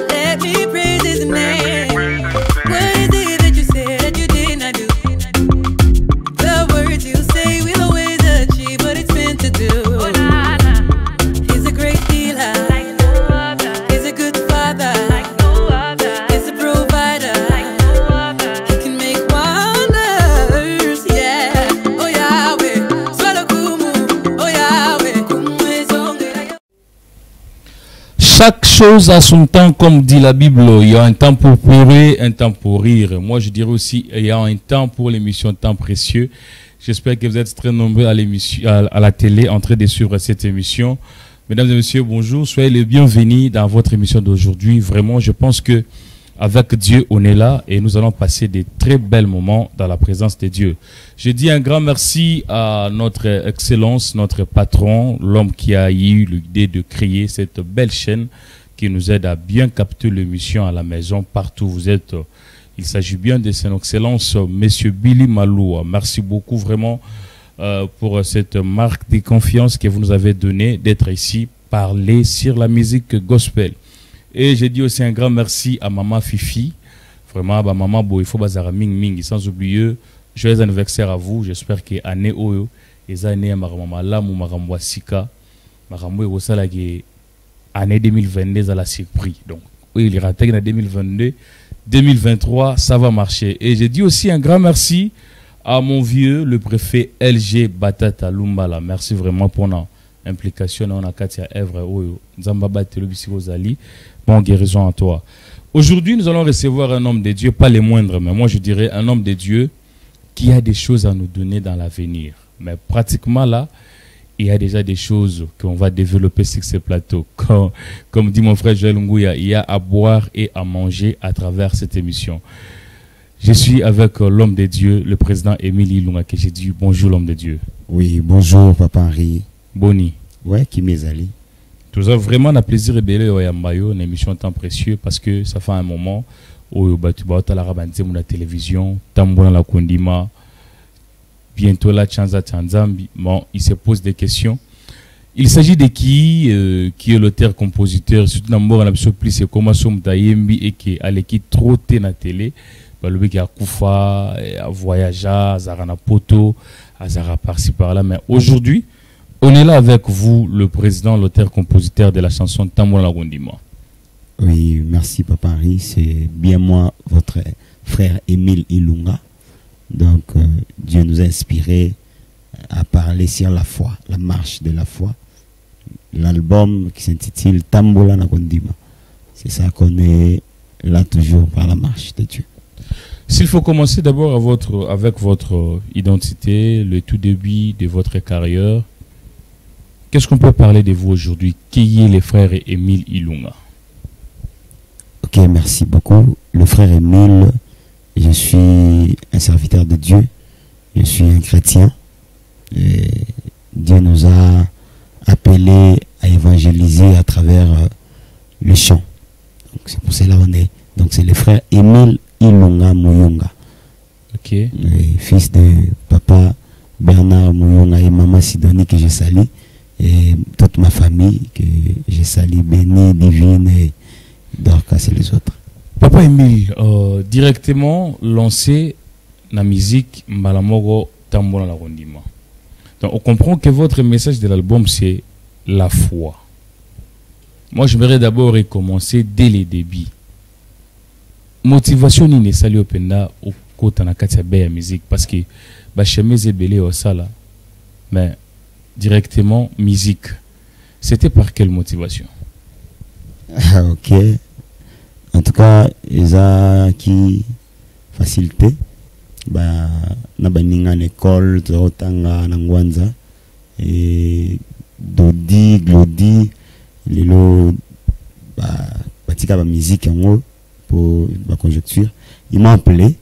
Let me praise his name. What is it that you say that you did not do? The words you say will always achieve what it's meant to do. He's a great healer. He's a good father. He's a provider. He can make wonders, yeah. Oh Yahweh, Swalakumu, oh Yahweh, Kumwe Zonge. Chaque chose a son temps, comme dit la Bible. Il y a un temps pour pleurer, un temps pour rire. Moi, je dirais aussi, il y a un temps pour l'émission Temps Précieux. J'espère que vous êtes très nombreux à l'émission, à la télé, en train de suivre cette émission. Mesdames et messieurs, bonjour. Soyez les bienvenus dans votre émission d'aujourd'hui. Vraiment, je pense que avec Dieu, on est là et nous allons passer des très bels moments dans la présence de Dieu. Je dis un grand merci à notre excellence, notre patron, l'homme qui a eu l'idée de créer cette belle chaîne qui nous aide à bien capter l'émission à la maison, partout où vous êtes. Il s'agit bien de son excellence, Monsieur Billy Maloua. Merci beaucoup vraiment pour cette marque de confiance que vous nous avez donnée d'être ici, parler sur la musique gospel. Et je dis aussi un grand merci à Maman Fifi. Vraiment, bah, Maman Boifo Bazara Ming Ming. Sans oublier, joyeux anniversaire à vous. J'espère que année Oyo, les années Maramama Lam ou Maramwa Sika, Marambo et Wosala qui année 2022 à la surprise. Donc, oui, il raté en 2022, 2023, ça va marcher. Et je dis aussi un grand merci à mon vieux, le préfet LG Batata Lumbala. Merci vraiment pour notre implication dans la Katia Evre Oyo. Nzambaba Telebisi Zali. Bon guérison à toi. Aujourd'hui, nous allons recevoir un homme de Dieu, pas les moindres, mais moi je dirais un homme de Dieu qui a des choses à nous donner dans l'avenir. Mais pratiquement là, il y a déjà des choses qu'on va développer sur ce plateau. Comme dit mon frère Joël Ngouya, il y a à boire et à manger à travers cette émission. Je suis avec l'homme de Dieu, le président Émile Ilunga, que j'ai dit bonjour l'homme de Dieu. Oui, bonjour Papa Henri. Boni. Ouais, qui m'est allé. Nous avons vraiment un plaisir de faire une émission Temps Précieux parce que ça fait un moment où tu vas à la télévision, Tambouna la Kondima, bientôt la Chanza Tanzambi. Bon, il se pose des questions. Il s'agit de qui est l'auteur-compositeur, surtout dans le monde, c'est comment Som Tayembi et qui a l'équipe trop dans la télé. Le mec qui a Koufa, a voyagé, a Zarana Poto, a Zara par-ci par-là. Mais aujourd'hui, on est là avec vous, le président, l'auteur-compositeur de la chanson Tambouna la Kondima. Oui, merci Papa Henri. C'est bien moi, votre frère Émile Ilunga. Donc, Dieu nous a inspirés à parler sur la foi, la marche de la foi. L'album qui s'intitule Tambouna la Kondima. C'est ça qu'on est là toujours par la marche de Dieu. S'il faut commencer d'abord avec votre identité, le tout début de votre carrière, qu'est-ce qu'on peut parler de vous aujourd'hui? Qui est le frère Émile Ilunga? Ok, merci beaucoup. Le frère Émile, je suis un serviteur de Dieu. Je suis un chrétien. Et Dieu nous a appelés à évangéliser à travers le chant. C'est pour cela qu'on est. Donc c'est le frère Émile Ilunga Muyunga. Ok. Et fils de papa Bernard Muyunga et maman Sidonie que je salue. Et toute ma famille que je salue, béni, divine et Dorcas et les autres. Papa Émile, directement lancé la musique Mbalamogo Tambouna la Kondima. Donc on comprend que votre message de l'album c'est la foi. Moi j'aimerais d'abord recommencer dès les débuts. Motivation ni sali openda au côté na katia be musique parce que ba chemise belé au sala mais directement musique. C'était par quelle motivation? Ok. En tout cas, ils ont qui facilité. Bah, na baninga l'école, Zorotanga, Nangwanza et Dodi, Glodi, lelo bah batika ba musique en haut pour la conjecture. Ils m'ont appelé.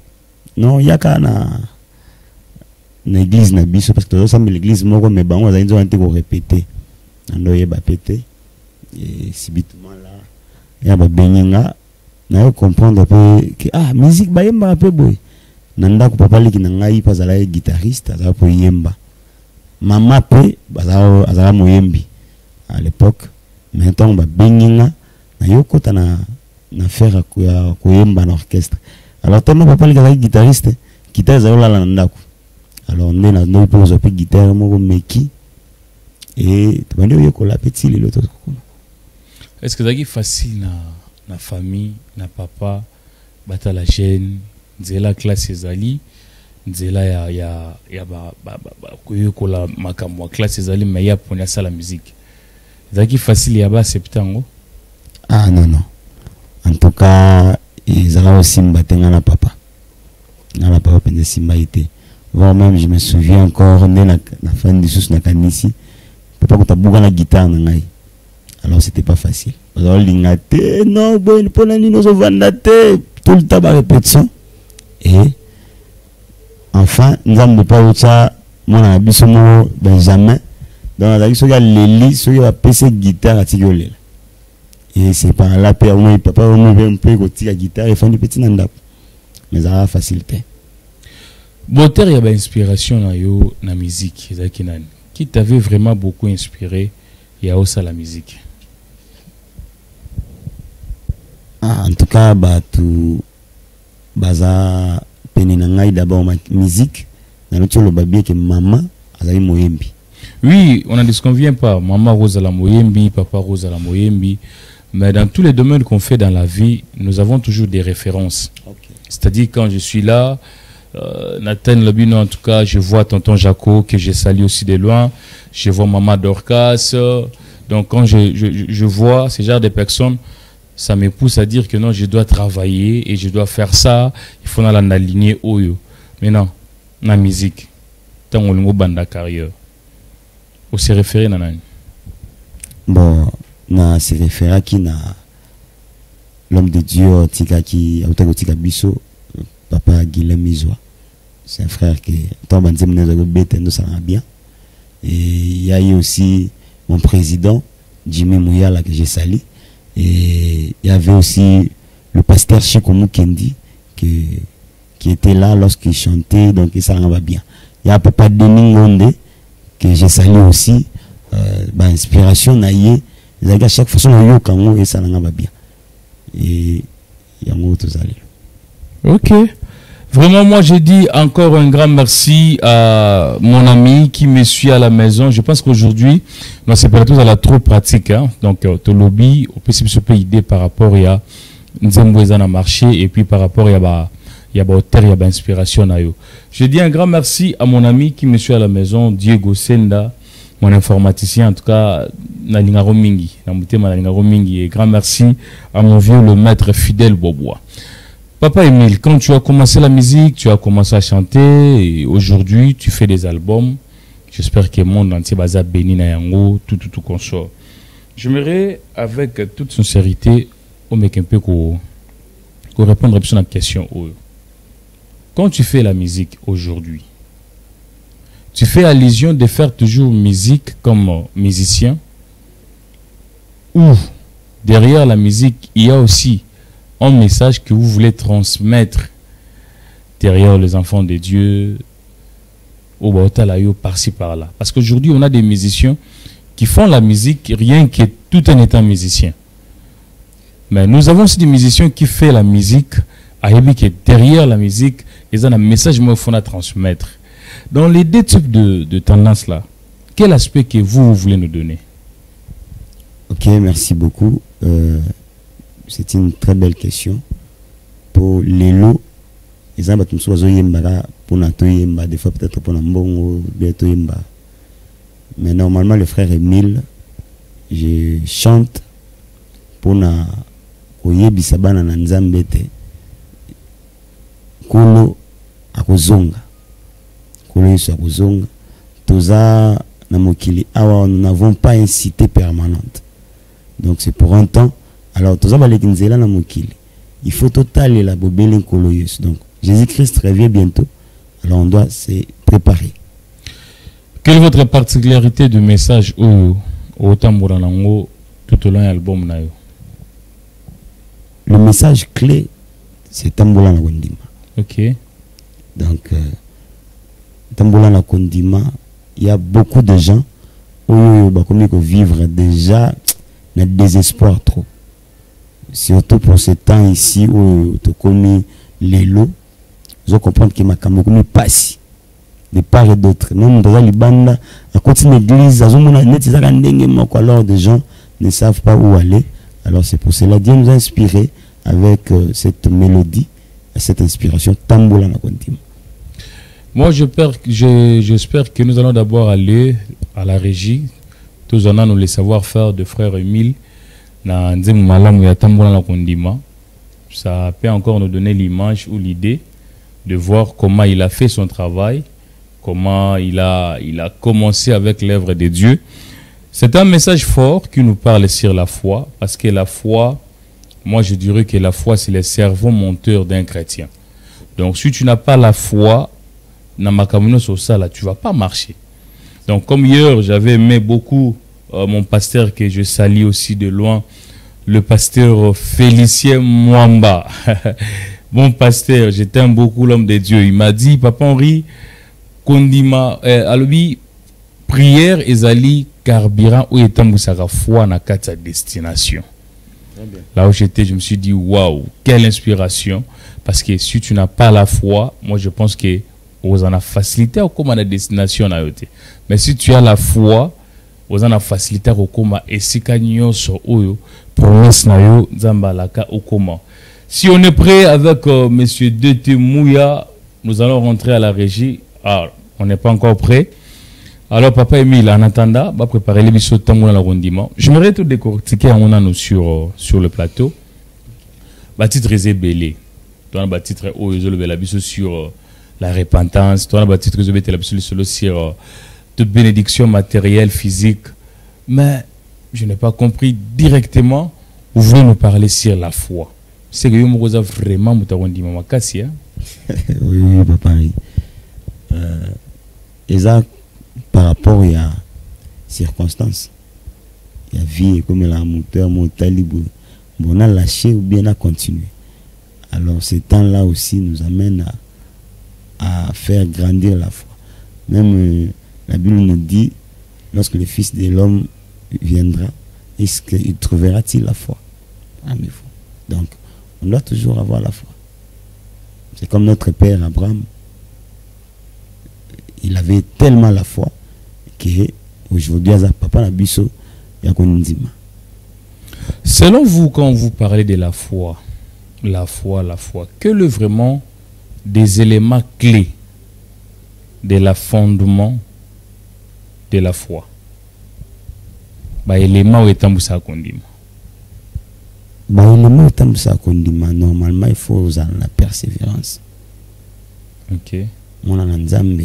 Non, il y a qu'à na église na biso parce que ça l'église moko mais bango za inzo ante ko répéter. Andoye ba péter et subitement là il y a ba benyenga na comprendre que musique ba yemba pe boy. Nanda ko papa liki na ngai pa zala guitariste za po yemba. Mama pe bazala moyembi à l'époque. Maintenant ba benyenga na yokota na faire koyemba na orchestre. Alors tellement papa le guitariste, guitare za la ndako. Alors on est na no pour jouer guitare moko meki et bandi yokola petit le l'autre. Est-ce que c'est facile na famille, na papa bata la jeune, nzela classe ezali, nzela ya koyokola makamwa classe ezali mais ya pona ça la musique. C'est facile ya ba septango? Ah non non. En tout cas, ils ont aussi mbatenga na papa. Na papa pende simba été. Voire même je me souviens encore na fin du sous na kanisi. Papa ko tabuka na guitare na ngai. Alors c'était pas facile. Alors l'ingate non bon pour la nino so vandate tout le temps ba répétition. Et enfin, nous avons pas autre mon abisso mo Benjamin dans la so ya leli so ya PC guitare à tigolel. Et c'est par là que mon papa me un peu côté la guitare et fait du petit nanda. Mais ça a facilité. Boter y a inspiration na yo na musique zakinani. Qui t'avait vraiment beaucoup inspiré ya aussi la musique. Ah, en tout cas bah tout baza peninangai d'abord ma musique na l'autre le babie que maman azali moyembi. Oui, on n'en disconvient pas. Maman Rosa la moyembi, papa Rosa la moyembi. Mais dans tous les domaines qu'on fait dans la vie, nous avons toujours des références. Okay. C'est-à-dire quand je suis là, Nathan Lobino en tout cas, je vois tonton Jaco que je salue aussi de loin. Je vois maman Dorcas. Donc quand je vois ce genre de personnes, ça me pousse à dire que non, je dois travailler et je dois faire ça. Il faut dans la lignée Oyo. Mais non, la musique, tant on le banda carrière. On s'est référé à nani? Bon, na se référé qui na l'homme de Dieu tika qui tika biso papa Guillaume Mizwa. C'est un frère qui tombe en de bête nous ça va bien. Et il y a eu aussi mon président Jimmy Mouyala que j'ai sali. Et il y avait aussi le pasteur Chikomu Kendi qui était là lorsqu'il chantait, donc ça va bien. Il y a papa Denis Ngonde que j'ai sali aussi. Inspiration naïe à chaque façon yo kango et ça va bien et il y a tout ça. Ok, vraiment moi je dis encore un grand merci à mon ami qui me suit à la maison. Je pense qu'aujourd'hui dans ces plateaux ça la trop pratique hein? Donc to lobby au possible se peut idée par rapport à nzembweza na marché et puis par rapport à inspiration na yo. Je dis un grand merci à mon ami qui me suit à la maison, Diego Senda, mon informaticien en tout cas na lingaro mingi na mutema na lingaro mingi, et grand merci à mon vieux le maître fidèle Bobois. Papa Emile, quand tu as commencé la musique, tu as commencé à chanter et aujourd'hui tu fais des albums. J'espère que le monde entier va béni na yango tout consort. J'aimerais avec toute sincérité au mec un peu qu'on répondre à la question. Quand tu fais la musique aujourd'hui, tu fais allusion de faire toujours musique comme musicien, ou derrière la musique, il y a aussi un message que vous voulez transmettre derrière les enfants de Dieu, au Baotalayo, par-ci par-là. Parce qu'aujourd'hui, on a des musiciens qui font la musique rien que tout en étant musicien. Mais nous avons aussi des musiciens qui font la musique, que derrière la musique, ils ont un message qu'il faut transmettre. Dans les deux types de tendances-là, quel aspect que vous voulez nous donner? Ok, merci beaucoup. C'est une très belle question. Pour les lots, ils ont pour des fois peut-être pour mais normalement le frère Emile, je chante pour na oyebisabana na nzambete kolo akozonga kolo yesu akozonga toza na mokili awa nous n'avons pas une cité permanente, donc c'est pour un temps. Alors toza baleki nzela na mokili, il faut totaler la bobele kolo yesu, donc Jésus-Christ revient bientôt, alors on doit se préparer. Quelle est votre particularité de message au Tamburanango tout au long de l'album? Le message clé, c'est Tamboulana Kondima. Ok. Donc, Tamboulana Kondima, il y a beaucoup de gens qui vivent déjà dans le désespoir trop. surtout pour ce temps ici où tu connais les lots, je comprends que ma caméra passe de part et d'autre. Même dans les bandes, à côté de l'église, alors des gens ne savent pas où aller. Alors c'est pour cela Dieu nous a inspiré avec cette mélodie, cette inspiration tamboula na continue. Moi, j'espère que nous allons d'abord aller à la régie. Tous en nous les savoir-faire de frère Emile. Ça peut encore nous donner l'image ou l'idée de voir comment il a fait son travail, comment il a commencé avec l'œuvre de Dieu. C'est un message fort qui nous parle sur la foi, parce que la foi, moi je dirais que la foi c'est le cerveau moteur d'un chrétien. Donc si tu n'as pas la foi, dans ma communauté sur ça là, tu vas pas marcher. Donc comme hier, j'avais aimé beaucoup mon pasteur que je salue aussi de loin, le pasteur Félicien Mwamba. Bon pasteur, je t'aime beaucoup l'homme de Dieu. Il m'a dit, Papa Henri, Kondima, à lui, prière ezali carburant ou étant moussaka foi na kata destination. Là où j'étais, je me suis dit, waouh, quelle inspiration. Parce que si tu n'as pas la foi, moi je pense que vous en a facilité au comment la destination a été. Mais si tu as la foi, vous en a facilité au comment et si kanyo so oyo promesse na yo zambalaka au comment. Si on est prêt avec monsieur Dete Mouya, nous allons rentrer à la régie. Ah, on n'est pas encore prêt. Alors papa Emile, en attendant, va préparer les bisous dans l'arrondissement. J'aimerais tout décortiquer on sur le plateau. Batitre Zébélé. Toi on titre le bisou sur la repentance. Toi on titre Zébélé la bisou sur toute bénédiction matérielle, physique. Mais je n'ai pas compris directement. Vous voulez nous parler sur la foi. C'est que vous avez vraiment l'arrondissement makasi hein. Oui, papa. Exact. Par rapport à circonstances, il y a vie comme la moteur, mon talibou, on a lâché ou bien a continué. Alors ce temps-là aussi nous amène à faire grandir la foi. Même la Bible nous dit, lorsque le Fils de l'homme viendra, est-ce qu'il trouvera-t-il la foi? Donc, on doit toujours avoir la foi. C'est comme notre père Abraham. Il avait tellement la foi que aujourd'hui, papa Nabiso, selon vous, quand vous parlez de la foi, quels sont vraiment des éléments clés de la fondement de la foi? Éléments normalement, il faut la persévérance. Ok. Mon ananzambe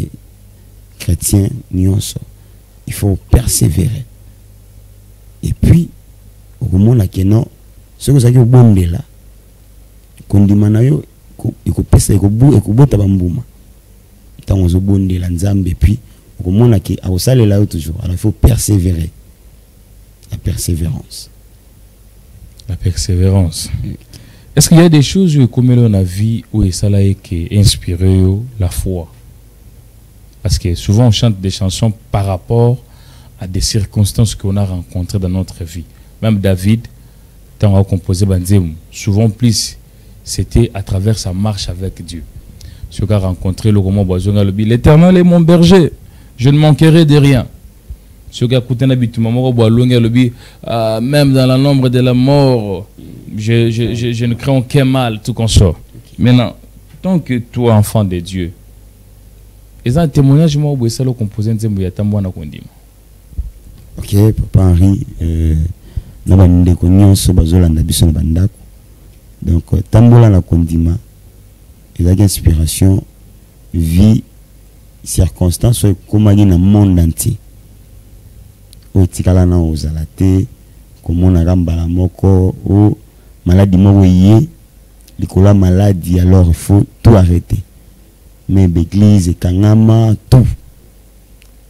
chrétien nyonso, il faut persévérer. Et puis au moment là que non, ce que vous avez au bon de là, kondima na yo ikopesa ikobota bambuma. Tant on zo bon de la nzambe et puis au moment là que a osale là toujours. Alors il faut persévérer. La persévérance. La persévérance. Est-ce qu'il y a des choses comme dans la vie où ça là qui inspiré la foi? Parce que souvent on chante des chansons par rapport à des circonstances qu'on a rencontrées dans notre vie. Même David, quand on a composé Banzem, souvent plus c'était à travers sa marche avec Dieu. Ce qu'a rencontré le roman Boisonga le dit, l'Éternel est mon berger, je ne manquerai de rien. Ce qu'a écouté le dit, même dans la nombre de la mort, je ne crains aucun mal, tout qu'on sort. Maintenant, tant que toi, enfant de Dieu, et ça, un témoignage, moi, où est-ce que composé Nzembo ya tambo na kondima? Ok, papa Henri, na bandeko nyonso bazolanda biso na bandako. Donc tambola na kondima, ezaki inspiration, vie, circonstance komaki na monde entier. O tikala na ozala te, komona mbala moko o maladie moko yé, likola maladie, alors il faut tout arrêter. Mais l'église, kangama, tout.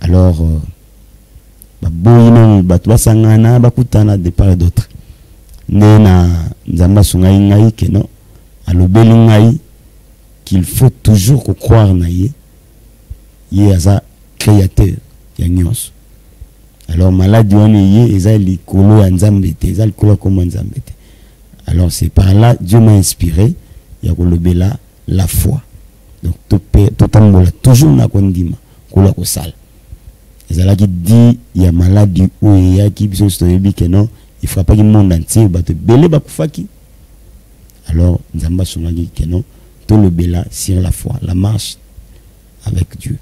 Alors, baboyina batwa sangana bakutana de part d'autre. Nena nzamba sungai ngai que non, alobeli ngai qu'il faut toujours croire na ye. Ye asa créateur ya nyonso. Alors maladie on ye eza likolo ya nzambe te, eza likolo comme nzambe te. Alors c'est par là Dieu m'a inspiré. Il y a le la foi. Donc tout le toujours na kondima kola ko sala. Et là qui dit il y a maladie ou il y a qui besoin de que non, il faut pas que le monde entier ba te belé ba kufaki. Alors nzamba sonagi que non, tout le bela sur la foi, la marche avec Dieu.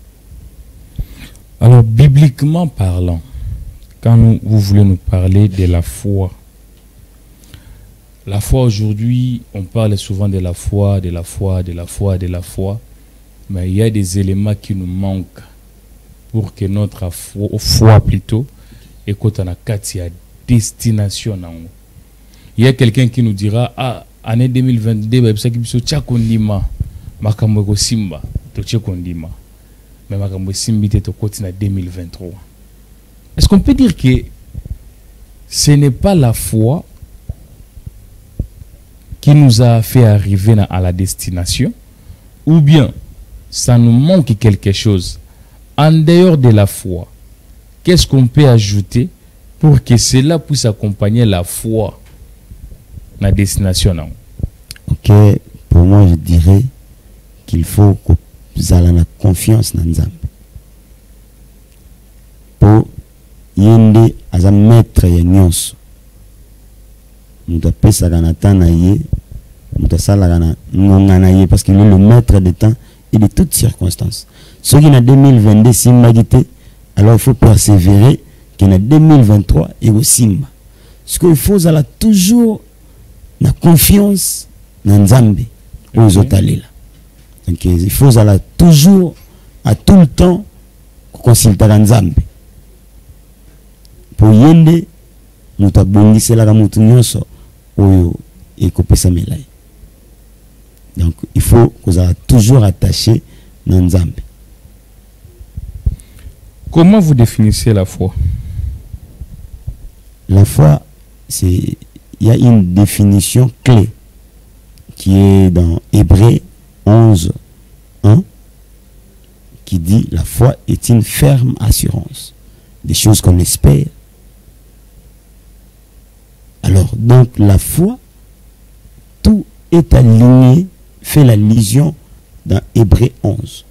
Alors bibliquement parlant, quand vous voulez nous parler de la foi aujourd'hui, on parle souvent de la foi, mais il y a des éléments qui nous manquent pour que notre foi plutôt écoute en a destination. Il y a quelqu'un qui nous dira année 2022 ba bisa kibiso cha kondima makambo ko simba to cha kondima mais makambo simbi te to koti na 2023. Est-ce qu'on peut dire que ce n'est pas la foi qui nous a fait arriver à la destination, ou bien ça nous manque quelque chose en dehors de la foi? Qu'est-ce qu'on peut ajouter pour que cela puisse accompagner la foi dans la destination? Ok, pour moi je dirais qu'il faut que vous ayez la confiance dans Nzambe. Pour yende aza maître ya nyonso. Muta pesa kana tana ye, muta sala kana ngongana ye parce qu'il est le maître des temps et de toutes circonstances. Ce qui na 2022 simba gite, alors il faut persévérer que na 2023 et au simba. Ce qu'il faut zala toujours na confiance dans Nzambe aux autres là. Donc il faut zala toujours à tout le temps consulter Nzambe. Pour yende muta bongisi la mutu nyonso oyo ekopesa melai. Donc il faut que vous soyez toujours attaché dans Nzambe. Comment vous définissez la foi? La foi, il y a une définition clé qui est dans Hébreux 11, 1, qui dit la foi est une ferme assurance des choses qu'on espère. Alors, donc, la foi, tout est aligné, fait la liaison dans Hébreux 11.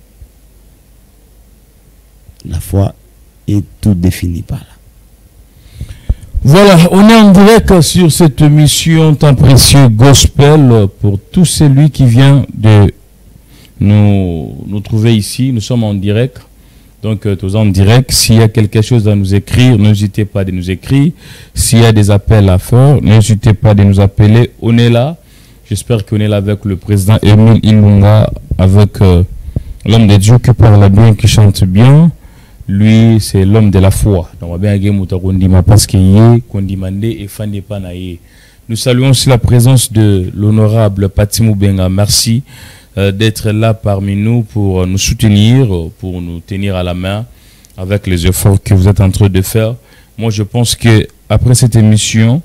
La foi est tout définie par là. Voilà, on est en direct sur cette émission Temps Précieux Gospel pour tout celui qui vient de nous trouver ici. Nous sommes en direct. Donc, tous en direct. S'il y a quelque chose à nous écrire, n'hésitez pas de nous écrire. S'il y a des appels à faire, n'hésitez pas de nous appeler. On est là. J'espère qu'on est là avec le président Emile Ilunga, avec l'homme de Dieu qui parle bien, qui chante bien. Lui, c'est l'homme de la foi. Donc, nous saluons aussi la présence de l'honorable Patimou Benga. Merci d'être là parmi nous pour nous soutenir, pour nous tenir à la main avec les efforts que vous êtes en train de faire. Moi, je pense que après cette émission,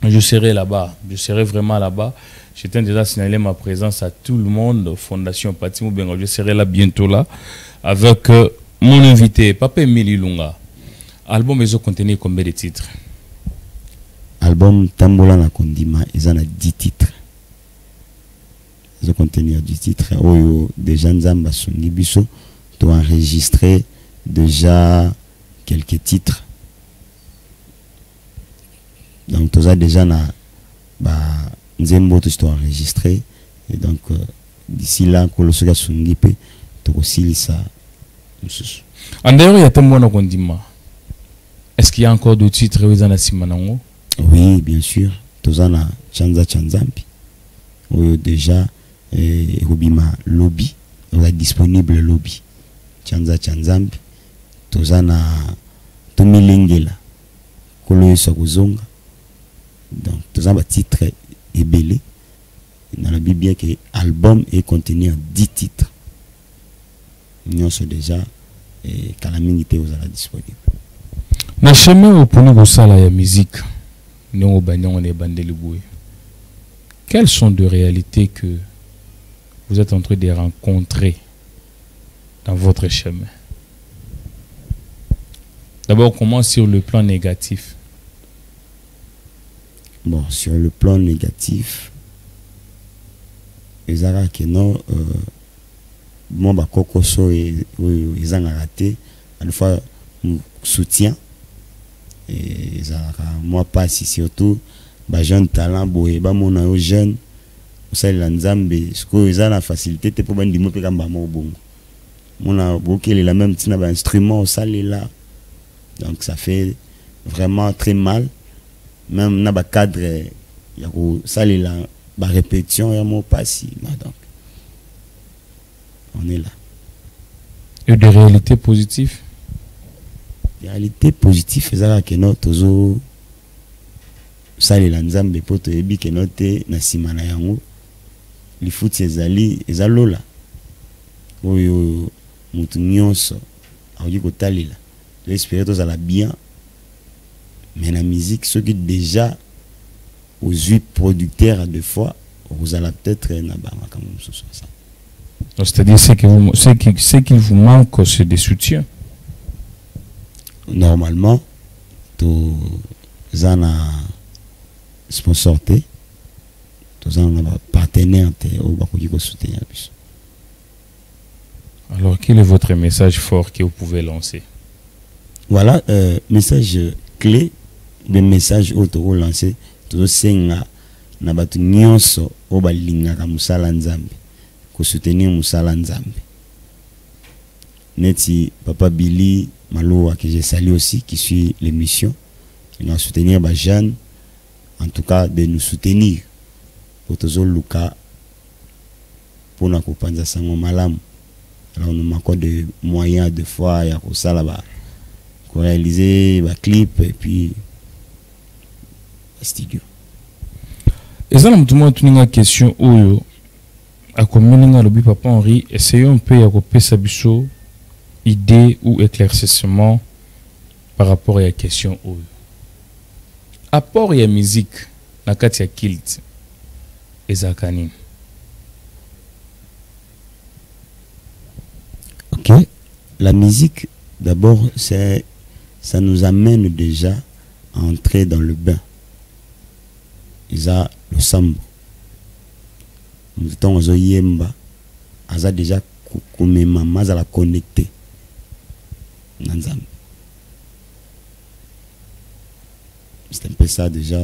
je serai là-bas. Je serai vraiment là-bas. Je tiens déjà à signaler ma présence à tout le monde, Fondation Patimou Benga. Je serai là bientôt là avec mon invité, Papa Emile Ilunga. Album, ils ont contenu combien de titres? Album Tambola na Kondima, ils en ont 10 titres. Ils ont contenu 10 titres. Oyo, déjà, Nzamba Sungi Biso, tu as enregistré déjà quelques titres. Donc, tu as déjà Nzembo, tu as enregistré. Et donc, d'ici là, Kolosoga Sungi Pe, tu as aussi ça. En dehors, il y a Tambola Kondima. Est-ce qu'il y a encore d'autres titres où ils en ont Simanango? Oui, bien sûr. Tous en a Chanza Chanzampi. Oui, déjà, Rubima Lobby. On a disponible Lobby. Chanza Chanzampi. Tous en a Tomilingela. Kolo Sokuzonga. Donc, tous en a titre et belé. Dans la Bible, bien que l'album est contenu en 10 titres. Nous sommes déjà calamité aux ala disponible. Mais chemin au point de la musique, quelles sont de réalités que vous êtes en train de rencontrer dans votre chemin? D'abord, comment sur le plan négatif? Bon, sur le plan négatif, les Arabes qui non, bon, bah, Kokoso et ils ont raté, à la fois, soutien, et les Arabes, moi, pas si surtout, bah, jeune talent, boé, bah, mon jeune, ça, les Nzambe, ce qu'ils ont la facilité, c'est pour dire, moi, comme bah, mon bon. Mon a beaucoup, la même, petit instrument, ça, là. Donc, ça fait vraiment très mal. Même dans le cadre, il y a ça, la répétition, il y a mon passé. Donc, on est là. Et des réalités positives? Des réalités positives, c'est ça que nous, toujours, ça, les Nzambe, pour te dire que nous, na simana yango, les foot, c'est zali, et zalola. Oyo, mutu nyonso, a dit que tali là. J'espère que ça va bien. Mais la musique, ceux qui déjà aux 8 producteurs à 2 fois, vous allez peut-être comme ça. C'est-à-dire ce qu'il vous manque, c'est des soutiens. Normalement, tous en a sponsoré, tous en a partenaire au Bakoudi pour soutenir. Alors, quel est votre message fort que vous pouvez lancer? Voilà, message clé, le message auto lancé, tout senga na batu nyonso o balinga ka musala nzambe, ko soutenir musala nzambe. Neti Papa Billy Maloa que j'ai salué aussi, qui suit l'émission, il va soutenir ba jeunes, en tout cas de nous soutenir pour tozo luka pour na kopanza sango malamu. Alors nous manquons de moyens de fois ya ko sala ba ko réaliser ba clip et puis studio. Et ça, nous avons une question où, à combien de Papa Henri, essayons un peu à couper sa biseau, idée ou éclaircissement par rapport à la question où. Apport et la musique, na katia kilt, et zakani. Ok, la musique, d'abord, ça nous amène déjà à entrer dans le bain. Ils ont le sambo. Nous avons yemba. Ils ont déjà connecté. C'est un peu ça déjà.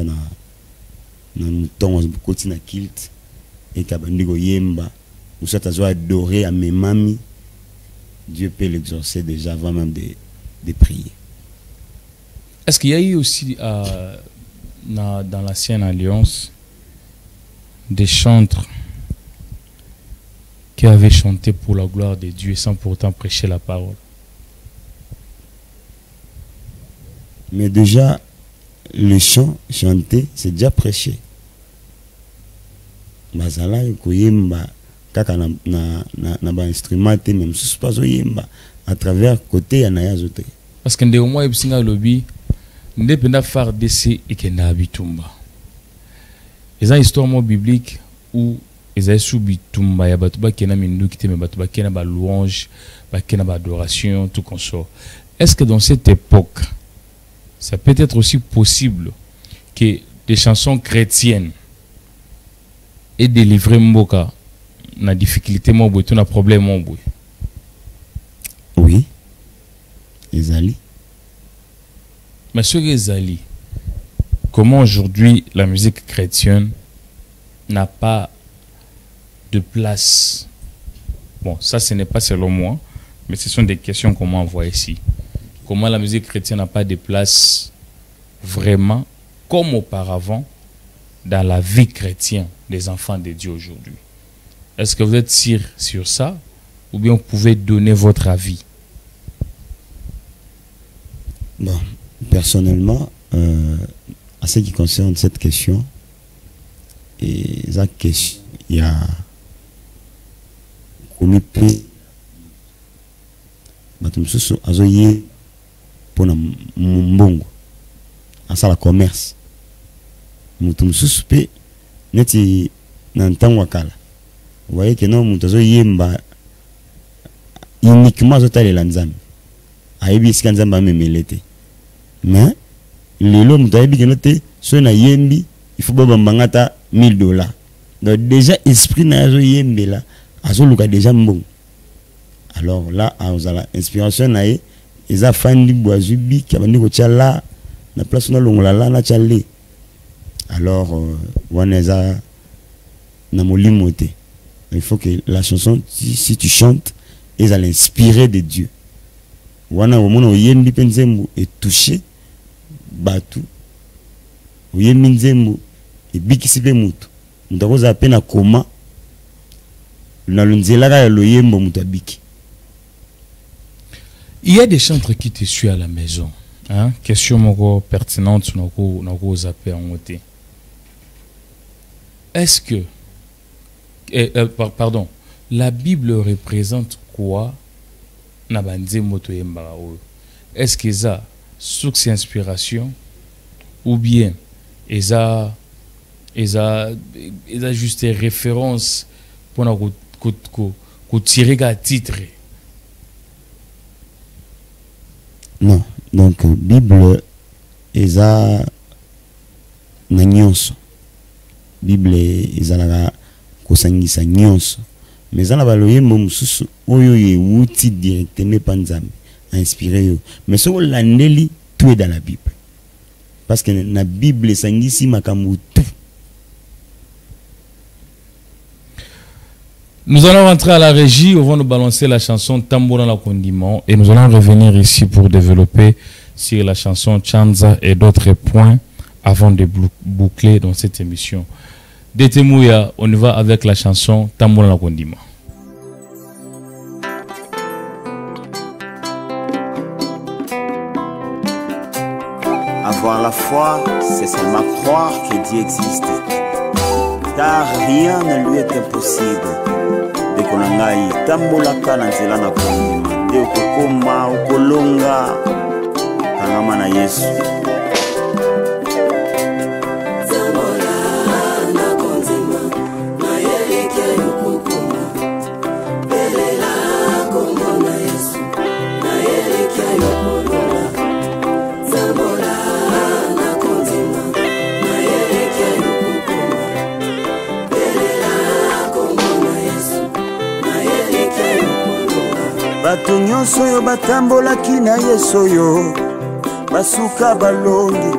Nous avons beaucoup de kilt. Et nous yemba. Nous avons adoré à mes mamies. Dieu peut l'exaucer déjà avant même de prier. Est-ce qu'il y a eu aussi dans l'ancienne alliance des chantres qui avaient chanté pour la gloire de Dieu sans pourtant prêcher la parole? Mais déjà, le chant chanté, c'est déjà prêché. Bazala koyemba kaka na ba instrument même sous pas yemba à travers côté ya zote. Parce que ndé au moins ibsinga lobby ndependa phare DC et kenda bitumba. Les histoires bibliques où ils ont sous bitumba ya batuba kena mindu kite me batuba kena ba louange, ba kena ba adoration tout consort. Est-ce que dans cette époque ça peut être aussi possible que des chansons chrétiennes aient délivré mboka na difficulté mo boy, tout na problème mo boy? Oui. Ezali. Monsieur Ezali, comment aujourd'hui la musique chrétienne n'a pas de place? Bon, ça ce n'est pas selon moi, mais ce sont des questions qu'on m'envoie ici. Comment la musique chrétienne n'a pas de place vraiment comme auparavant dans la vie chrétienne des enfants de Dieu aujourd'hui? Est-ce que vous êtes sûr sur ça ou bien vous pouvez donner votre avis? Bon, personnellement, à ce qui concerne cette question, il y a commis azoye pour mbongo à ça la commerce mutum suspect neti nantan wakala. Vous voyez que non mutozo yemba uniquement zotale lanzami aibi skanzamba memelete mais lelo mutayebi que note so na yembi il faut bambangata $1000. Donc déjà esprit na zo yembela azoluka déjà mbongo. Alors là azala inspiration na ye eza fandi boazubi kabandi ko tchala na place na longola la na tchalé. Alors waneza na molimote. Il faut que la chanson si tu chantes elle va l'inspirer de Dieu. Wana womono yembi penzembu et touché batu. Yembi nzembu et bikisipe mutu. Ndakoza pena koma na lunzela ka lo yembo mutu abiki. Il y a des chantres qui te suivent à la maison. Hein? Question moko pertinente noko zappé en côté. Est-ce que pardon, la Bible représente quoi? Est-ce que ça source inspiration ou bien ça juste des références pour tirer un titre? Non, donc Bible eza na nyonso. Bible eza la kosangisa nyonso. Mais ça la loyembo mususu oyo ye wuti directement panzambe inspiré yo. Mais ce qu'on landeli tout est dans la Bible. Parce que na Bible sangisi makambo tout. Nous allons rentrer à la régie, on va nous balancer la chanson Tambour dans la condiment et nous allons revenir ici pour développer sur la chanson Chanza et d'autres points avant de boucler dans cette émission. Detemouya, on y va avec la chanson Tambour dans la condiment. Avoir la foi, c'est seulement croire que Dieu existe. Car rien ne lui est impossible. Dekonangai tambolaka na nzela na kondima nde okokoma okolonga kangama na Yesu. Bato nyonso yo batambolaki na Yesu yo basuka balongi.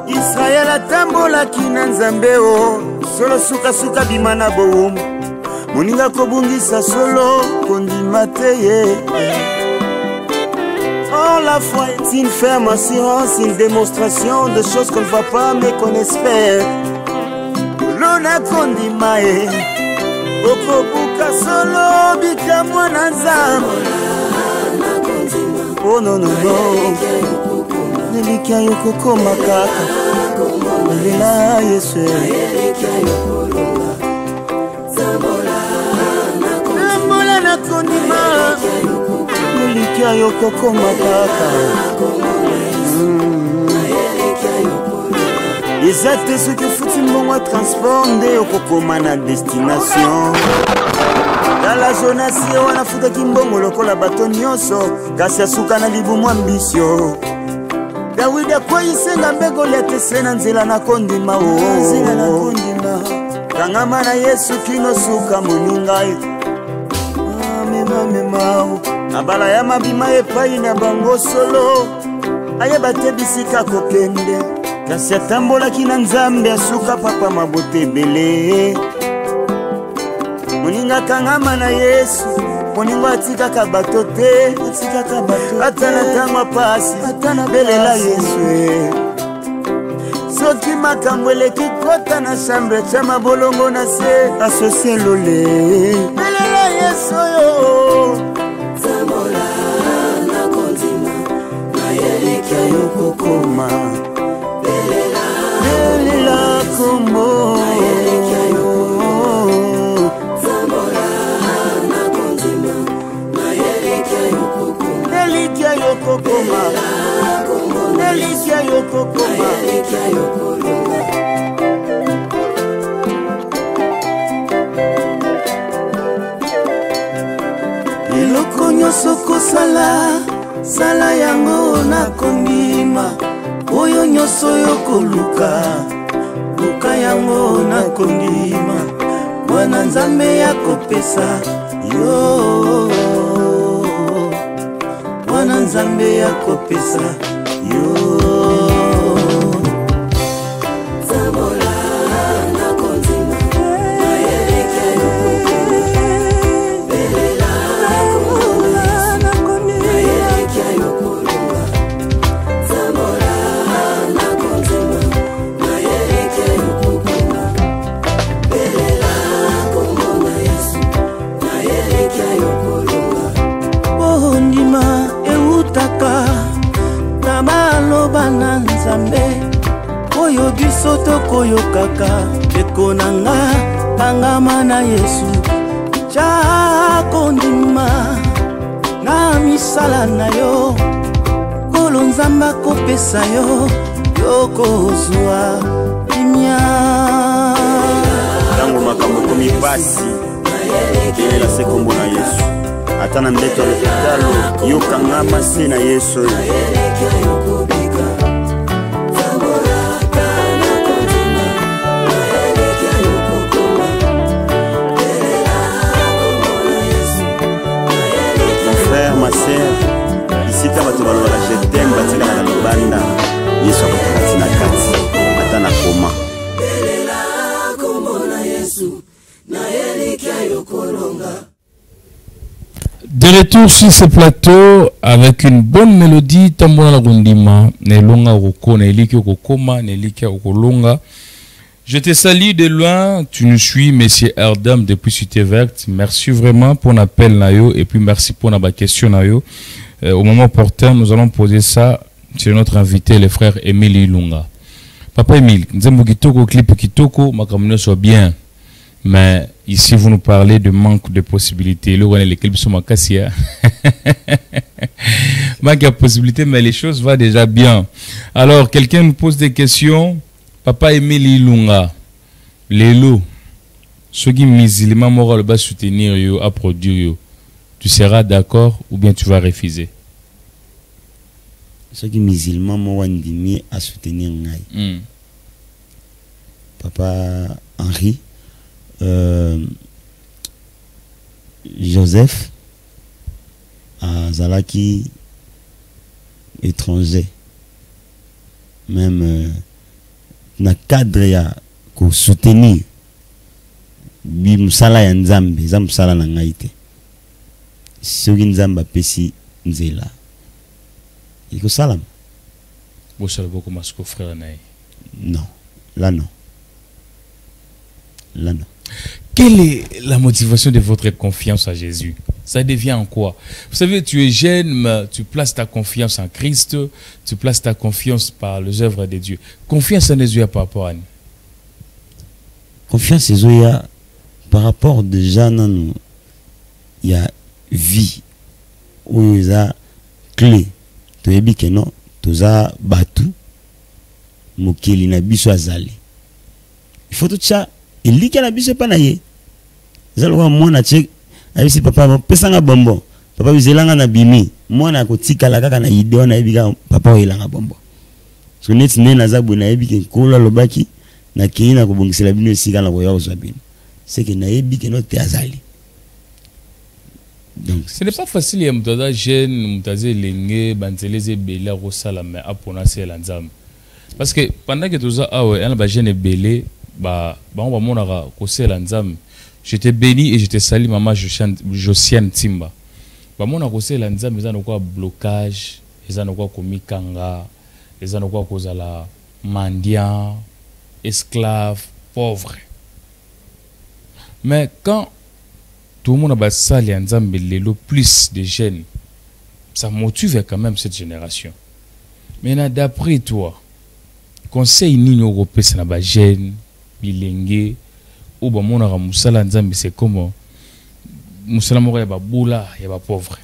Israel atambolaki na Nzambe o solo suka bima na bowumbu moninga kobungisa solo kondima te ye. Oh, la foi est une ferme assurance, une démonstration de choses qu'on ne voit pas mais qu'on espère. Lona kondima e okobuka solo bika mwana Nzambe. Oh non non non, nelikia yokokoma kaka nelela Yesu. Nambola na kondima nelikia yokokoma kaka. Exacte ce que fouti mbongo transforme okokoma na destination. Dans la zone asi wana futa kimbongo lokola bato nyonso kasi asuka na libumu ambisio. Dawidi akoyisenga mbego letese na nzela na kondima o nzela na kondima kangama na Yesu kino suka moningai. Mema abala ya mabima epai na bango solo ayeba te bisika kokende kasi atambolaki na Nzambe asuka papa mabote ebele. Moninga kangama na Yesu moninga atikaka bato te ata na ntango apasi belela Yesu. Soki makambo eleki kota na chambre tya mabolongo na se asosie lole belela Yesu yo. Tambola na kondima na yelikia yokokoma belela kombo na yelikia yokokoma. Tambola na kondima na yelikia yokokoma yelikia yokokoma yelikia yokokoma yelikia yokokoma. Eloko nyonso kosala sala yango na kondima oyo nyonso yokoluka luka yango na kondima mwana nzambe ya kopesa yo mwana nzambe ya kopesa yo na nzambe oyo biso tokoyokaka ekonanga tangama na Yesu chakondima na misala na yo kolo nzambe kopesa yo yokozwa kimia tango makambo komi pasi kelela sekombo na Yesu ata na mbeto ya lopitalo yokanga masi na Yesu ma sœur, ici ta bato balobala je t'aime batika na libanda Yesu akokati na kati ata na koma belela kombo na Yesu na elikia yokolonga. De retour sur ce plateau avec une bonne mélodie tambona la rundima nelonga roko na elikia kokoma na elikia okolonga. Je te salue de loin, tu nous suis, Monsieur Erdam, depuis Cité Verte. Merci vraiment pour l'appel, Nayo, et puis merci pour la question, Nayo. Au moment opportun, nous allons poser ça sur notre invité, le frère Émile Ilunga. Papa Émile, nous avons kitoko, clip kitoko, ma commune soit bien. Mais ici, vous nous parlez de manque de possibilités. Là, on est les clips sur ma cassia. Manque de possibilités, mais les choses vont déjà bien. Alors, quelqu'un nous pose des questions. Papa Émile Ilunga, Lelo, ceux qui musulmans moral va soutenir yo, à produire yo, tu seras d'accord ou bien tu vas refuser? Ceux qui musulmans moral à soutenir ngai. Papa Henri, Joseph, Zalaki étranger, même. Na cadre ya ko soutenir bi musala ya nzambe za musala na ngai te soki nzamba pesi nzela iko salam bo sala boko masko frère nae non là non là non. Quelle est la motivation de votre confiance à Jésus? Ça devient en quoi? Vous savez, tu es jeune, mais tu places ta confiance en Christ, tu places ta confiance par les œuvres de Dieu. Confiance en Jésus par rapport à nous. Confiance en Jésus par rapport déjà non, il y a vie où il y a clé. Tu es bien que non, tu as battu, mokeli na biso azali. Il faut tout ça. Il dit qu'il a biso pas naie. Zalwa mona check ayisi papa pesanga bombo papa bizelanga na bimi mona kotika la kaka na ideo na ebika papa oyelanga bombo so net nena za buna ebike kola lobaki na kina kobongisela bino esika na koya ozwa bino c'est que na ebike no te azali. Donc ce n'est pas facile ya mutaza jeune mutaze lenge banzeleze bela rosala mais apona c'est lanzam parce que pendant que toza awe ana ba jeune belé ba on va monara ko c'est lanzam. Je te bénis et je te salue, maman Josiane Timba. Bamona kose la nzambe eza nokwa blocage, eza nokwa komikanga, eza nokwa kozala mendiant, esclave, pauvre. Mais quand tout le monde a sali nzambe lelo plus de jeunes, ça motive quand même cette génération. Maintenant d'après toi, conseil nini européen na ba jeune bilenge ou ba mona ka musala nzambe c'est comment musala moko ya ba boula ya ba pauvre.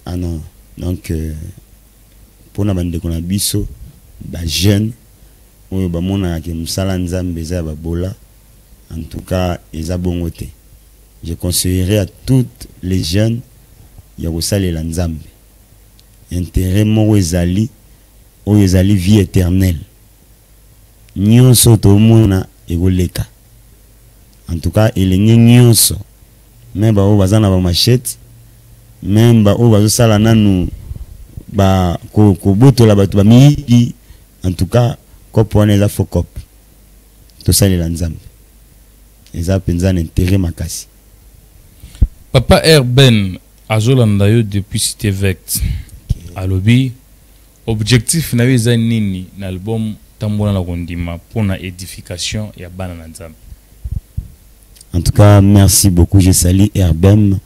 Ah non, donc pour na bande ko na biso ba jeune ou ba mona ka musala nzambe za ba boula en tout cas eza bongo te. Je conseillerais à toutes les jeunes ya kosalela nzambe intérêt moko ezali o ezali vie éternelle. nyonso tomona ekoleka. En tout cas elenge nyonso même ba bazana ba machette même ba bazosala nanu ba ko botola batu ba miyidi. En tout cas kopo wana eza faux cop tosalela nzambe eza penza na intérêt makasi. Papa Herben azolanda yo depuis Cité Vect. Alobi objectif na yo eza nini na album Tambola na kondima pour na édification ya bana na nzambe. En tout cas merci beaucoup, je salue Herbem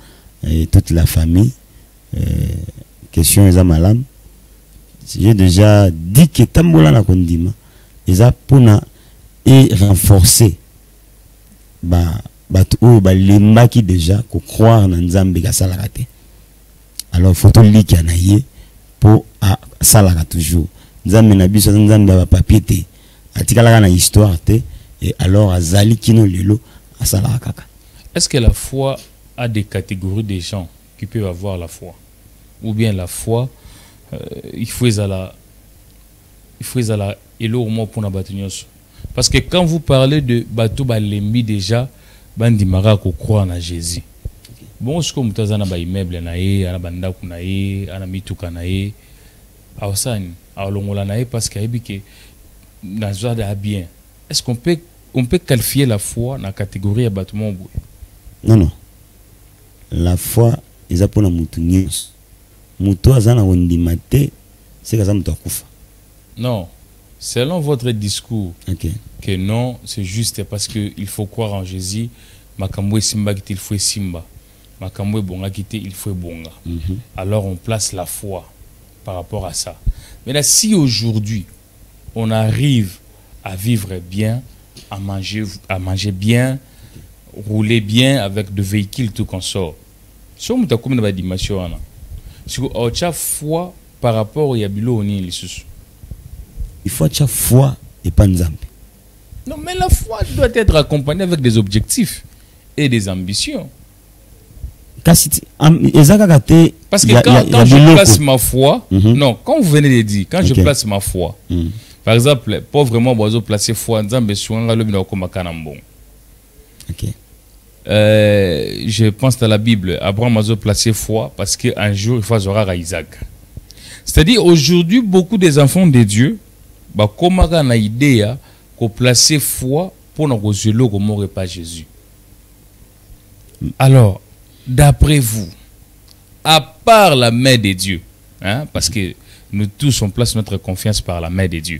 et toute la famille. Question eza malam. J'ai déjà dit que Tambola na kondima eza pona et renforcer ba lemba qui déjà ko croire na nzambe ka sala raté. Alors faut to liki na ye pour sala toujours. Nzambe na biso nzambe ba papier te atikala na histoire te et alors azali kino lelo asala kaka. Est-ce que la foi a des catégories de gens qui peuvent avoir la foi, ou bien la foi il faut la elo au moins pour na batunyoso? Parce que quand vous parlez de bateau balembi déjà bandimara ko croire na Jésus. Bon, ce que mutazana ba immeuble na ye, ana bandaku na ye, ana mituka na ye, awasani, awalongola na ye parce qu'il y a que na zoada bien. Est-ce qu'on peut qualifier la foi dans la catégorie à bâtiment? Non, non. La foi est pour la moutounios. Moutou azana wondimate, c'est que ça moutou akufa. Non. Selon votre discours, okay, que non, c'est juste parce qu'il faut croire en Jésus. Makambo simba kite, il faut simba. Makambo bonga kite, il faut bonga. Alors on place la foi par rapport à ça. Mais là, si aujourd'hui on arrive à vivre bien, à manger bien, rouler bien avec de véhicules tout qu'on sort, si on a combien de dimensions, si on a foi par rapport au yabilo on est les il faut avoir foi et pas nzambe. Non, mais la foi doit être accompagnée avec des objectifs et des ambitions. Parce que quand je place ma foi, non, quand vous venez de dire, quand je place ma foi, par exemple, pas vraiment besoin placer foi, je pense à la Bible, Abraham a placé foi parce qu'un jour il faut avoir Isaac. C'est-à-dire aujourd'hui, beaucoup des enfants de Dieu, comment on a idée de placer foi pour nous résoudre comment pas Jésus. Alors, d'après vous, à part la main de Dieu, hein, parce que nous tous on place notre confiance par la main de Dieu.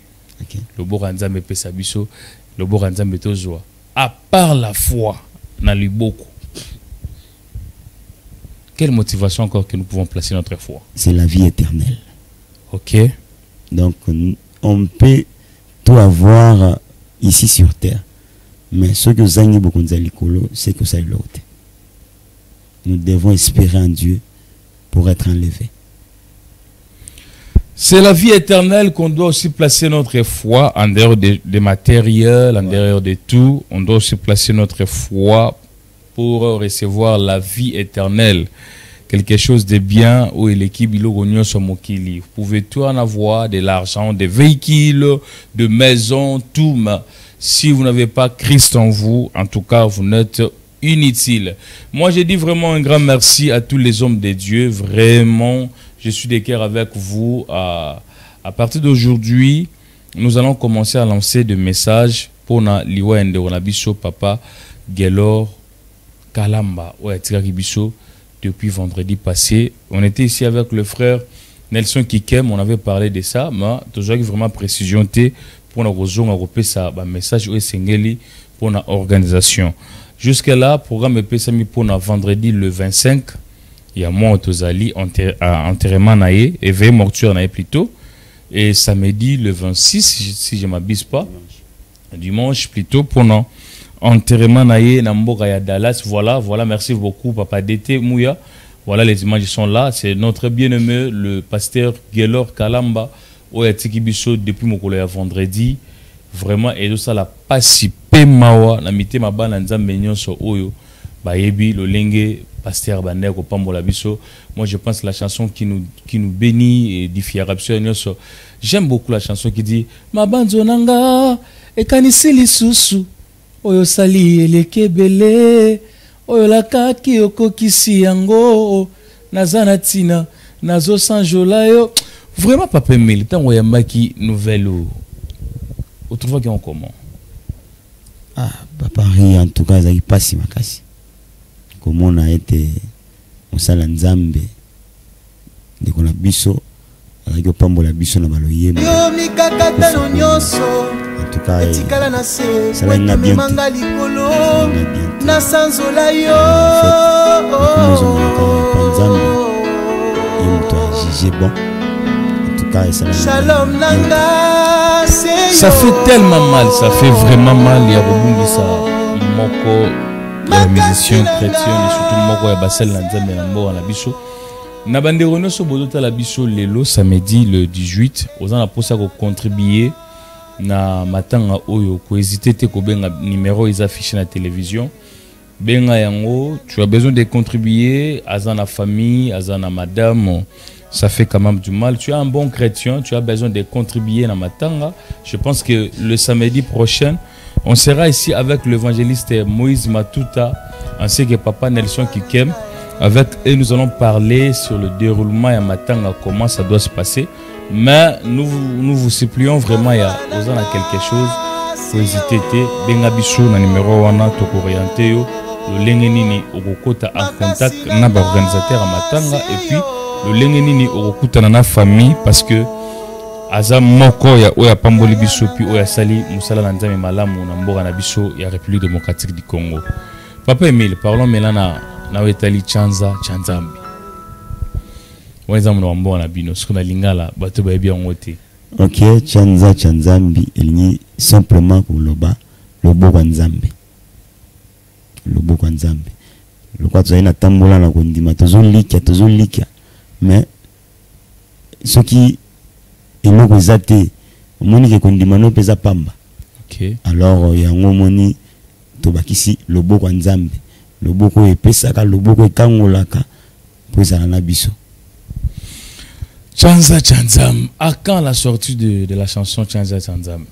Le Boranzambe Pesabiso, le Boranzambe Tozoa. À part la foi, on a lu beaucoup. Quelle motivation encore que nous pouvons placer notre foi? C'est la vie éternelle. Ok. Donc, on peut tout avoir ici sur terre. Mais ce que vous avez beaucoup de c'est que ça est l'autre. Nous devons espérer en Dieu pour être enlevés. C'est la vie éternelle qu'on doit aussi placer notre foi en dehors des matériels, en dehors de tout. On doit aussi placer notre foi pour recevoir la vie éternelle. Quelque chose de bien où l'équipe Bilogognon Somokili. Vous pouvez tout en avoir, de l'argent, des véhicules, de maisons, tout. Mais si vous n'avez pas Christ en vous, en tout cas, vous n'êtes inutile. Moi, je dis vraiment un grand merci à tous les hommes de Dieu. Vraiment, je suis de cœur avec vous. À partir d'aujourd'hui, nous allons commencer à lancer des messages pour na liwa ende onabiso papa Gelor Kalamba ouais Tiraki depuis vendredi passé. On était ici avec le frère Nelson Kikem, on avait parlé de ça, mais toujours vraiment précision pour la raison à ça message au Sengeli pour la organisation. Jusque là, programme EP pour la vendredi le 25. Il y a moi Tozali enterrement naé et veille mortuaire naé plutôt, et samedi le 26 si je m'abuse pas, dimanche plutôt pour non enterrement naé na mboka ya Dallas. Voilà, merci beaucoup papa Dété Mouya. Voilà, les images sont là, c'est notre bien-aimé le pasteur Gelor Kalamba oyatiki biso depuis mokolo ya vendredi. Vraiment et ça la pasipe mawa na mité mabana nzambe nyonso oyo bayebi lolenge pasteur bandeko pambola biso. Moi je pense la chanson qui nous bénit et édifie. J'aime beaucoup la chanson qui dit ma banzonanga ekanisi lisusu oyo sali elekebele oyo lakaki okokisi yango naza na tina nazo sanjola yo. Vraiment Papa Emile tango yambaki nouvelle au trouve qu'on comment? Ah, Papa Ri, en tout cas, il passe makasi. Comment on a été au salon Nzambe, dès qu'on a biso, avec le pambola biso na baloye. En tout cas, ça l'a bien. Bon. Ça fait tellement mal, ça fait vraiment mal. Il y a beaucoup de ça. Moko, les musiciens chrétiens, et surtout Moko et Bassel Nzambe Nambo na biso. Na bande Renault so bodota la biso lelo samedi le 18. Ozana posa ko contribuer na matanga oyo ko hésiter te ko benga numéro ils affichent na télévision. Benga yango, tu as besoin de contribuer azana famille, azana madame. Ça fait quand même du mal. Tu es un bon chrétien, tu as besoin de contribuer dans Matanga. Je pense que le samedi prochain, on sera ici avec l'évangéliste Moïse Matuta, ainsi que Papa Nelson Kikem. Avec eux, nous allons parler sur le déroulement à Matanga, comment ça doit se passer. Mais nous vous supplions vraiment, il y a quelque chose. Faut hésiter, benga biso na numéro wana to orienter yo, le lengenini okokota en contact na ba organisateur à Matanga et puis le lengenini okokutana na famille parce que aza moko ya oya pamboli biso pi oya sali musala na nzambe malamu na mboka na biso ya République démocratique du Congo. Papa Emile, parlons maintenant na wetali chanza chanzambi. Weza mwana mboka na bino sukuna lingala bato ba yebi ngote. Ok, chanza chanzambi elini simplement kuloba lobo kwa nzambe. Lobo kwa nzambe. Lokwa tzaina tambola na kondima tozo likia. Mais ce qui est non exaté, moni ke kondimano pesa pamba. OK. Alors yango moni to bakisi lobo kwa nzambe. Lobo ko epesa ka lobo ko kangolaka pesa na biso. Chanza Chanzam, à quand la sortie de la chanson Chanza Chanzam?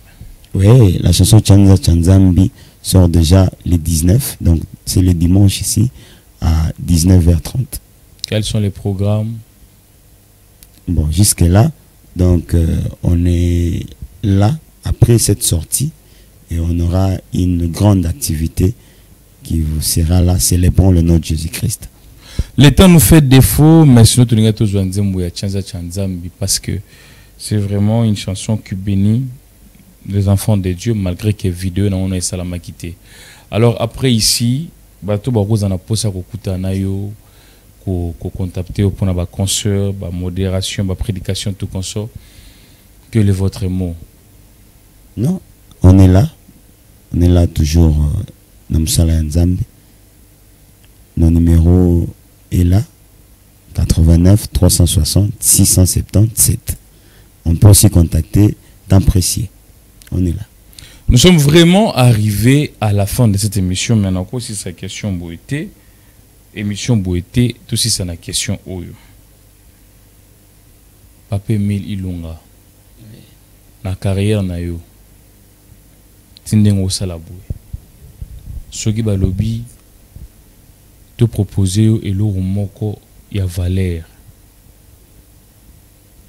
Oui, la chanson Chanza Chanzambi sort déjà le 19, donc c'est le dimanche ici à 19h30. Quels sont les programmes? Bon, jusque-là, donc on est là après cette sortie et on aura une grande activité qui vous sera là célébrant le nom de Jésus-Christ. Le temps nous fait défaut, mais sinon tu n'as toujours Chanza Chanzambi parce que c'est vraiment une chanson qui bénit les enfants de Dieu malgré que vidéo na on a salama quitté. Alors après ici, bato ba roza na posa ko kutana yo ko contacter pour na ba concert, ba modération, ba prédication tout consort. Quel est votre mot? Non, on est là toujours dans Msala Nzambe. Nos numéros est là 89 360 677. On peut aussi contacter temps précis. On est là. Nous sommes vraiment arrivés à la fin de cette émission. Maintenant, quoi si c'est question Boété, émission Boété, tout si c'est la question Oyo. Papa Emile Ilunga, la carrière na yo, tindengo salaboué. Soki balobi te proposer et l'eau moko ya valeur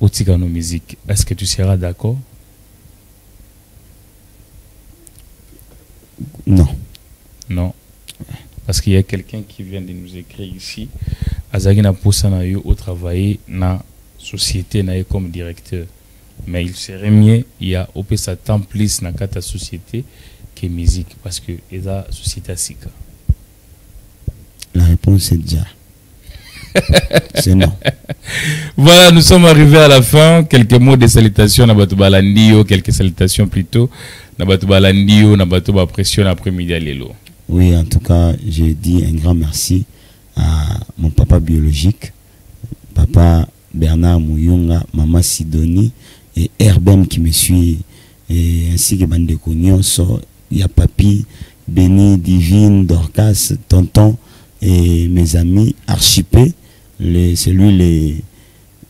au tigano musique. Est-ce que tu seras d'accord? Non. Non. Parce qu'il y a quelqu'un qui vient de nous écrire ici. Azagi na posa na yo au travail na société na comme directeur. Mais il serait mieux il y a au sa temps plus na kata société que musique parce que eza société sika. La réponse est déjà. C'est non. Voilà, nous sommes arrivés à la fin. Quelques mots de salutation na bato balandio, quelques salutations plutôt na bato balandio, na bato ba pression après-midi à lelo. Oui, en tout cas, je dis un grand merci à mon papa biologique, papa Bernard Mouyonga, maman Sidonie et Herbem qui me suit, et ainsi que Bandeko Nyonso, il y a papi, Béni, Divine, Dorcas, Tonton et mes amis Archipé, c'est lui le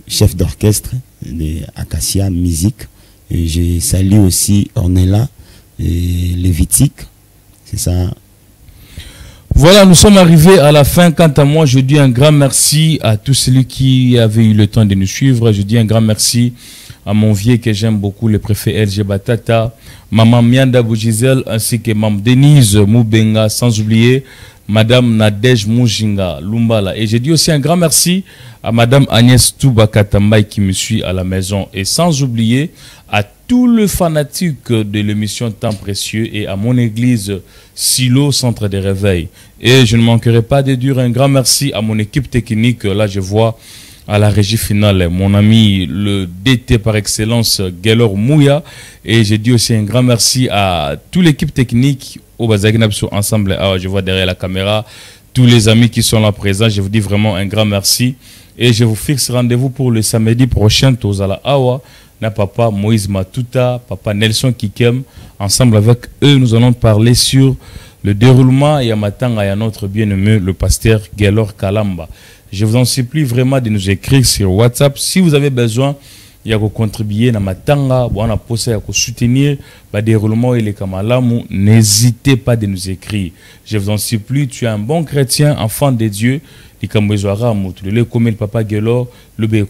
chef d'orchestre de Acacia Musique. Et je salue aussi Ornella, Lévitique. C'est ça. Voilà, nous sommes arrivés à la fin. Quant à moi, je dis un grand merci à tous ceux qui avaient eu le temps de nous suivre. Je dis un grand merci à mon vieux que j'aime beaucoup, le préfet LG Batata, maman Mianda Bougizel, ainsi que maman Denise Moubenga, sans oublier madame Nadej Moujinga Lumbala. Et je dis aussi un grand merci à madame Agnès Toubakatambaï qui me suit à la maison. Et sans oublier à tous les fanatiques de l'émission Temps Précieux et à mon église Silo, Centre de Réveil. Et je ne manquerai pas de dire un grand merci à mon équipe technique. Là, je vois à la régie finale mon ami le DT par excellence Gelor Mouya. Et je dis aussi un grand merci à toute l'équipe technique au Bazagnabso ensemble. Ah, je vois derrière la caméra tous les amis qui sont là présents. Je vous dis vraiment un grand merci. Et je vous fixe rendez-vous pour le samedi prochain, Tozala Awa, na papa Moïse Matuta, papa Nelson Kikem. Ensemble avec eux, nous allons parler sur le déroulement et à matanga et à notre bien-aimé, le pasteur Gelor Kalamba. Je vous en supplie vraiment de nous écrire sur WhatsApp. Si vous avez besoin, il y a contribuer à matanga, on a posé à soutenir le déroulement et les kamalamu, n'hésitez pas de nous écrire. Je vous en supplie, tu es un bon chrétien, enfant de Dieu. Le papa Gelor, le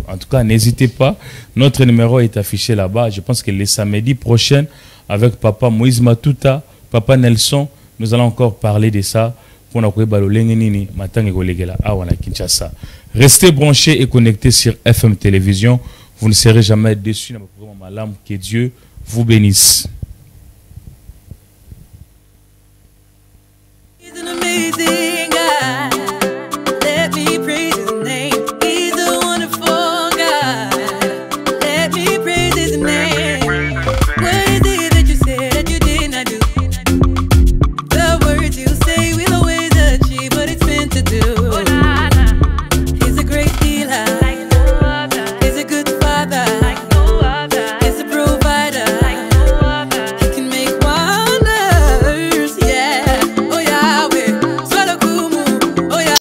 en tout cas, n'hésitez pas. Notre numéro est affiché là-bas. Je pense que le samedi prochain, avec papa Moïse Matuta, papa Nelson, nous allons encore parler de ça. Restez branchés et connectés sur FM Télévision. Vous ne serez jamais déçus. Que Dieu vous bénisse.